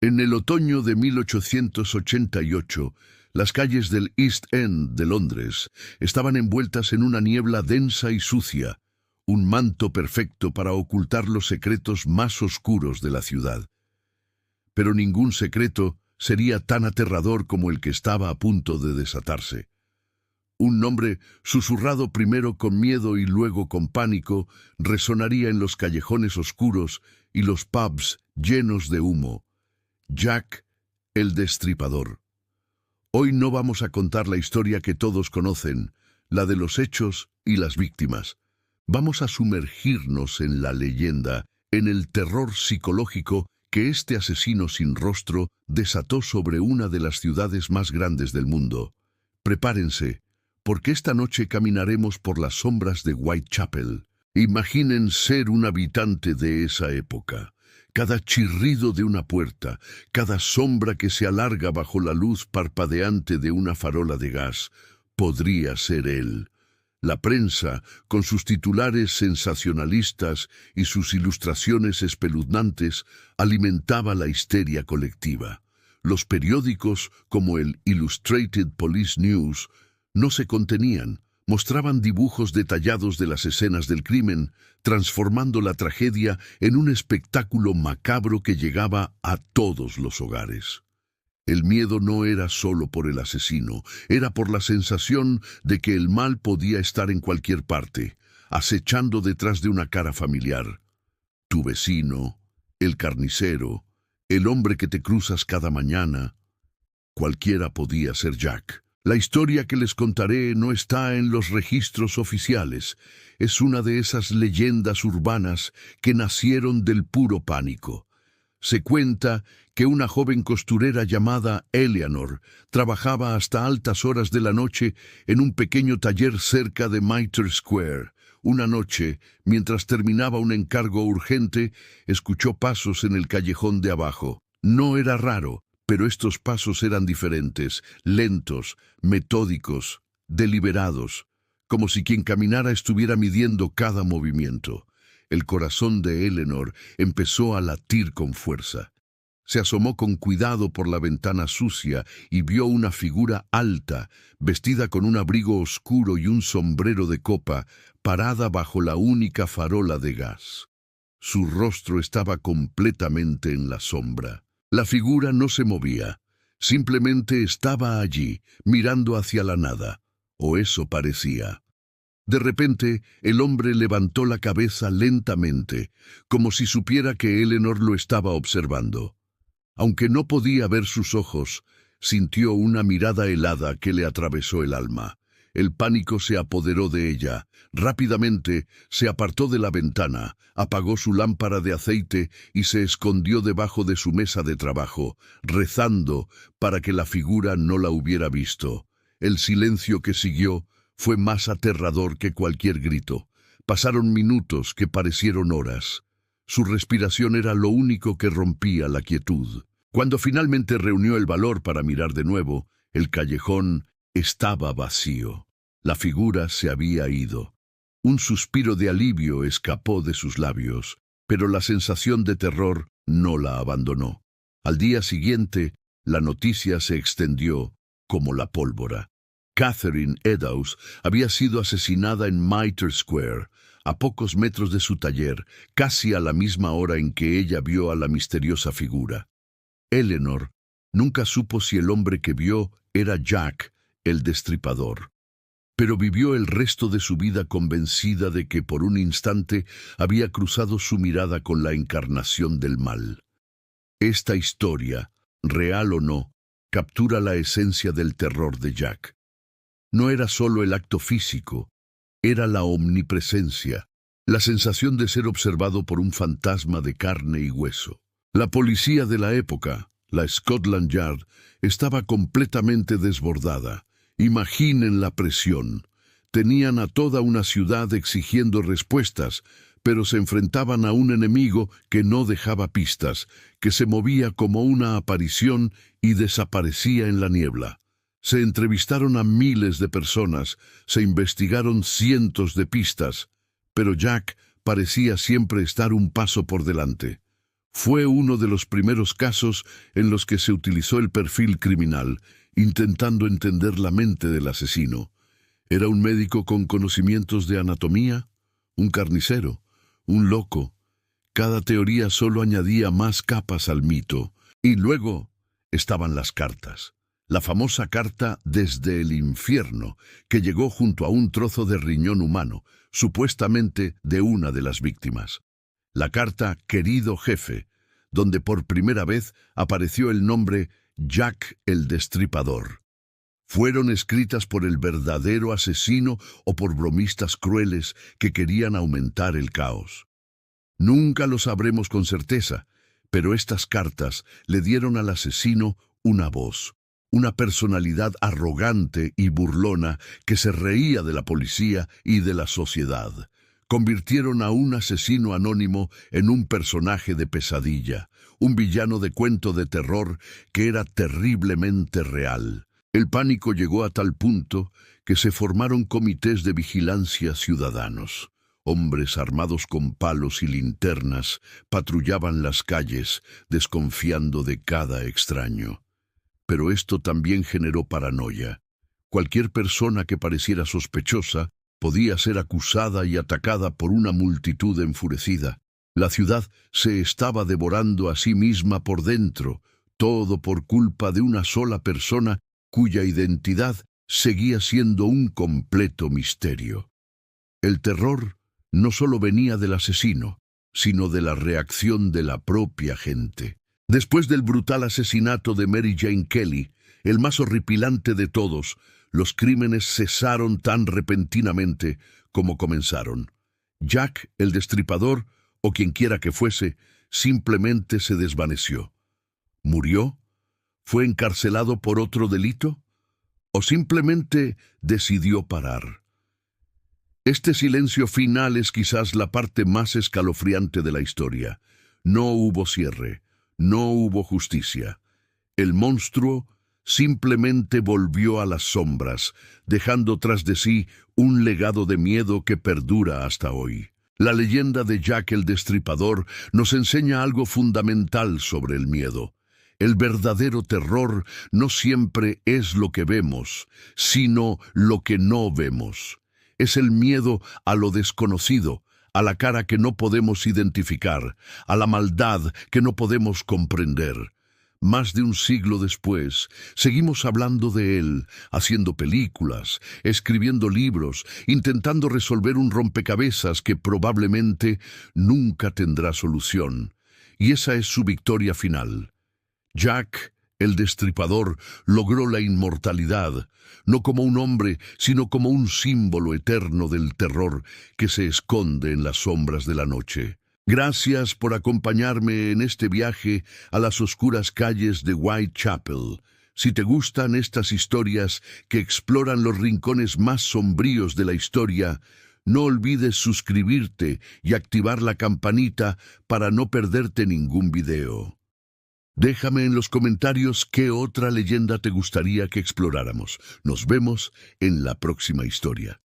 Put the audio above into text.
En el otoño de 1888, las calles del East End de Londres estaban envueltas en una niebla densa y sucia, un manto perfecto para ocultar los secretos más oscuros de la ciudad. Pero ningún secreto sería tan aterrador como el que estaba a punto de desatarse. Un nombre, susurrado primero con miedo y luego con pánico, resonaría en los callejones oscuros y los pubs llenos de humo. Jack el Destripador. Hoy no vamos a contar la historia que todos conocen, la de los hechos y las víctimas. Vamos a sumergirnos en la leyenda, en el terror psicológico que este asesino sin rostro desató sobre una de las ciudades más grandes del mundo. Prepárense, porque esta noche caminaremos por las sombras de Whitechapel. Imaginen ser un habitante de esa época. Cada chirrido de una puerta, cada sombra que se alarga bajo la luz parpadeante de una farola de gas, podría ser él. La prensa, con sus titulares sensacionalistas y sus ilustraciones espeluznantes, alimentaba la histeria colectiva. Los periódicos, como el Illustrated Police News, no se contenían. Mostraban dibujos detallados de las escenas del crimen, transformando la tragedia en un espectáculo macabro que llegaba a todos los hogares. El miedo no era solo por el asesino, era por la sensación de que el mal podía estar en cualquier parte, acechando detrás de una cara familiar. Tu vecino, el carnicero, el hombre que te cruzas cada mañana. Cualquiera podía ser Jack. La historia que les contaré no está en los registros oficiales. Es una de esas leyendas urbanas que nacieron del puro pánico. Se cuenta que una joven costurera llamada Eleanor trabajaba hasta altas horas de la noche en un pequeño taller cerca de Mitre Square. Una noche, mientras terminaba un encargo urgente, escuchó pasos en el callejón de abajo. No era raro, pero estos pasos eran diferentes, lentos, metódicos, deliberados, como si quien caminara estuviera midiendo cada movimiento. El corazón de Eleanor empezó a latir con fuerza. Se asomó con cuidado por la ventana sucia y vio una figura alta, vestida con un abrigo oscuro y un sombrero de copa, parada bajo la única farola de gas. Su rostro estaba completamente en la sombra. La figura no se movía, simplemente estaba allí, mirando hacia la nada, o eso parecía. De repente, el hombre levantó la cabeza lentamente, como si supiera que Eleanor lo estaba observando. Aunque no podía ver sus ojos, sintió una mirada helada que le atravesó el alma. El pánico se apoderó de ella. Rápidamente se apartó de la ventana, apagó su lámpara de aceite y se escondió debajo de su mesa de trabajo, rezando para que la figura no la hubiera visto. El silencio que siguió fue más aterrador que cualquier grito. Pasaron minutos que parecieron horas. Su respiración era lo único que rompía la quietud. Cuando finalmente reunió el valor para mirar de nuevo, el callejón estaba vacío. La figura se había ido. Un suspiro de alivio escapó de sus labios, pero la sensación de terror no la abandonó. Al día siguiente, la noticia se extendió como la pólvora. Catherine Eddowes había sido asesinada en Mitre Square, a pocos metros de su taller, casi a la misma hora en que ella vio a la misteriosa figura. Eleanor nunca supo si el hombre que vio era Jack el Destripador, pero vivió el resto de su vida convencida de que por un instante había cruzado su mirada con la encarnación del mal. Esta historia, real o no, captura la esencia del terror de Jack. No era solo el acto físico, era la omnipresencia, la sensación de ser observado por un fantasma de carne y hueso. La policía de la época, la Scotland Yard, estaba completamente desbordada. Imaginen la presión. Tenían a toda una ciudad exigiendo respuestas, pero se enfrentaban a un enemigo que no dejaba pistas, que se movía como una aparición y desaparecía en la niebla. Se entrevistaron a miles de personas, se investigaron cientos de pistas, pero Jack parecía siempre estar un paso por delante. Fue uno de los primeros casos en los que se utilizó el perfil criminal, intentando entender la mente del asesino. Era un médico con conocimientos de anatomía, un carnicero, un loco. Cada teoría solo añadía más capas al mito. Y luego estaban las cartas. La famosa carta desde el infierno, que llegó junto a un trozo de riñón humano, supuestamente de una de las víctimas. La carta «Querido jefe», donde por primera vez apareció el nombre Jack el Destripador. ¿Fueron escritas por el verdadero asesino o por bromistas crueles que querían aumentar el caos? Nunca lo sabremos con certeza, pero estas cartas le dieron al asesino una voz, una personalidad arrogante y burlona que se reía de la policía y de la sociedad. Convirtieron a un asesino anónimo en un personaje de pesadilla, un villano de cuento de terror que era terriblemente real. El pánico llegó a tal punto que se formaron comités de vigilancia ciudadanos. Hombres armados con palos y linternas patrullaban las calles, desconfiando de cada extraño. Pero esto también generó paranoia. Cualquier persona que pareciera sospechosa podía ser acusada y atacada por una multitud enfurecida. La ciudad se estaba devorando a sí misma por dentro, todo por culpa de una sola persona cuya identidad seguía siendo un completo misterio. El terror no solo venía del asesino, sino de la reacción de la propia gente. Después del brutal asesinato de Mary Jane Kelly, el más horripilante de todos, los crímenes cesaron tan repentinamente como comenzaron. Jack, el Destripador, o quien quiera que fuese, simplemente se desvaneció. ¿Murió? ¿Fue encarcelado por otro delito? ¿O simplemente decidió parar? Este silencio final es quizás la parte más escalofriante de la historia. No hubo cierre, no hubo justicia. El monstruo simplemente volvió a las sombras, dejando tras de sí un legado de miedo que perdura hasta hoy. La leyenda de Jack el Destripador nos enseña algo fundamental sobre el miedo. El verdadero terror no siempre es lo que vemos, sino lo que no vemos. Es el miedo a lo desconocido, a la cara que no podemos identificar, a la maldad que no podemos comprender. Más de un siglo después, seguimos hablando de él, haciendo películas, escribiendo libros, intentando resolver un rompecabezas que probablemente nunca tendrá solución. Y esa es su victoria final. Jack, el Destripador, logró la inmortalidad, no como un hombre, sino como un símbolo eterno del terror que se esconde en las sombras de la noche. Gracias por acompañarme en este viaje a las oscuras calles de Whitechapel. Si te gustan estas historias que exploran los rincones más sombríos de la historia, no olvides suscribirte y activar la campanita para no perderte ningún video. Déjame en los comentarios qué otra leyenda te gustaría que exploráramos. Nos vemos en la próxima historia.